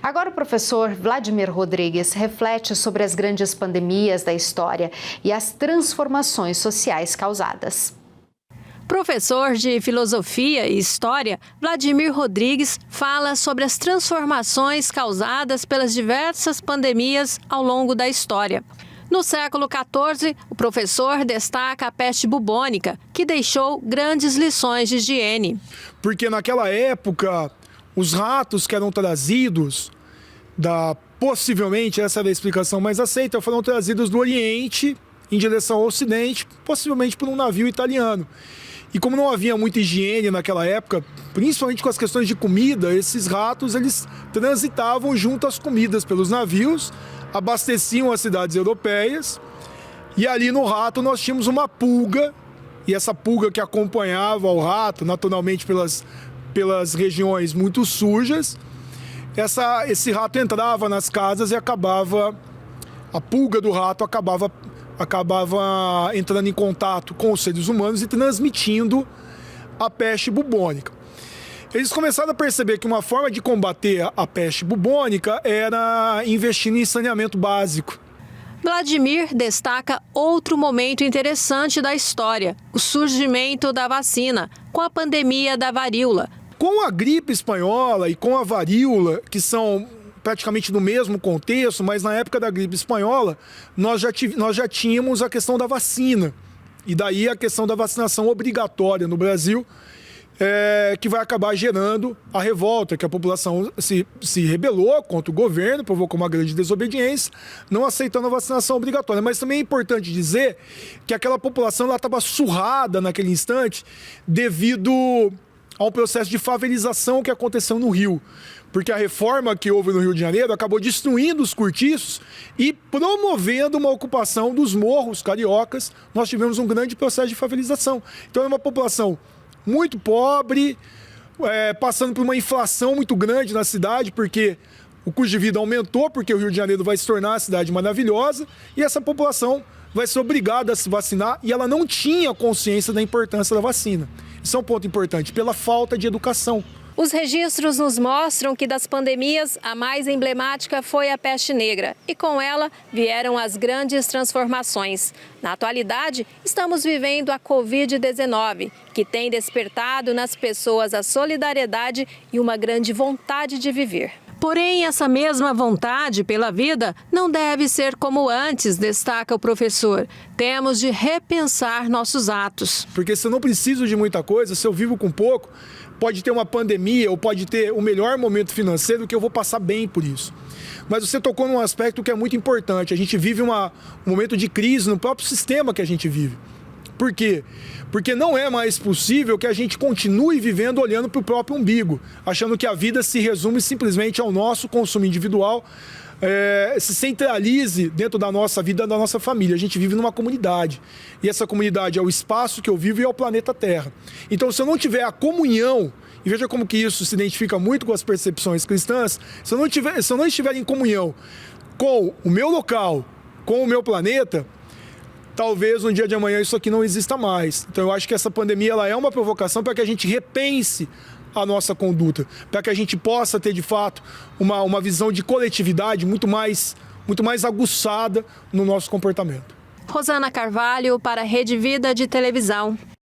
Agora o professor Vladimir Rodrigues reflete sobre as grandes pandemias da história e as transformações sociais causadas. Professor de Filosofia e História, Vladimir Rodrigues fala sobre as transformações causadas pelas diversas pandemias ao longo da história. No século XIV, o professor destaca a peste bubônica, que deixou grandes lições de higiene. Porque naquela época, os ratos que eram trazidos, possivelmente, essa é a explicação mais aceita, foram trazidos do Oriente em direção ao Ocidente, possivelmente por um navio italiano. E como não havia muita higiene naquela época, principalmente com as questões de comida, esses ratos eles transitavam junto às comidas pelos navios, abasteciam as cidades europeias, e ali no rato nós tínhamos uma pulga, e essa pulga que acompanhava o rato, naturalmente pelas regiões muito sujas, esse rato entrava nas casas e a pulga do rato acabava entrando em contato com os seres humanos e transmitindo a peste bubônica. Eles começaram a perceber que uma forma de combater a peste bubônica era investindo em saneamento básico. Vladimir destaca outro momento interessante da história, o surgimento da vacina, com a pandemia da varíola. Com a gripe espanhola e com a varíola, que são praticamente no mesmo contexto, mas na época da gripe espanhola, nós já tínhamos a questão da vacina. E daí a questão da vacinação obrigatória no Brasil, que vai acabar gerando a revolta, que a população se rebelou contra o governo, provocou uma grande desobediência, não aceitando a vacinação obrigatória. Mas também é importante dizer que aquela população estava surrada naquele instante devido a um processo de favelização que aconteceu no Rio. Porque a reforma que houve no Rio de Janeiro acabou destruindo os cortiços e promovendo uma ocupação dos morros cariocas. Nós tivemos um grande processo de favelização. Então é uma população muito pobre, passando por uma inflação muito grande na cidade, porque o custo de vida aumentou, porque o Rio de Janeiro vai se tornar uma cidade maravilhosa, e essa população vai ser obrigada a se vacinar, e ela não tinha consciência da importância da vacina. Isso é um ponto importante, pela falta de educação. Os registros nos mostram que das pandemias, a mais emblemática foi a peste negra e com ela vieram as grandes transformações. Na atualidade, estamos vivendo a Covid-19, que tem despertado nas pessoas a solidariedade e uma grande vontade de viver. Porém, essa mesma vontade pela vida não deve ser como antes, destaca o professor. Temos de repensar nossos atos. Porque se eu não preciso de muita coisa, se eu vivo com pouco, pode ter uma pandemia ou pode ter o melhor momento financeiro que eu vou passar bem por isso. Mas você tocou num aspecto que é muito importante. A gente vive um momento de crise no próprio sistema que a gente vive. Por quê? Porque não é mais possível que a gente continue vivendo olhando para o próprio umbigo, achando que a vida se resume simplesmente ao nosso consumo individual, se centralize dentro da nossa vida, da nossa família. A gente vive numa comunidade, e essa comunidade é o espaço que eu vivo e é o planeta Terra. Então, se eu não tiver a comunhão, e veja como que isso se identifica muito com as percepções cristãs, se eu não estiver em comunhão com o meu local, com o meu planeta, talvez no dia de amanhã isso aqui não exista mais. Então eu acho que essa pandemia ela é uma provocação para que a gente repense a nossa conduta, para que a gente possa ter de fato uma visão de coletividade muito mais aguçada no nosso comportamento. Rosana Carvalho para a Rede Vida de Televisão.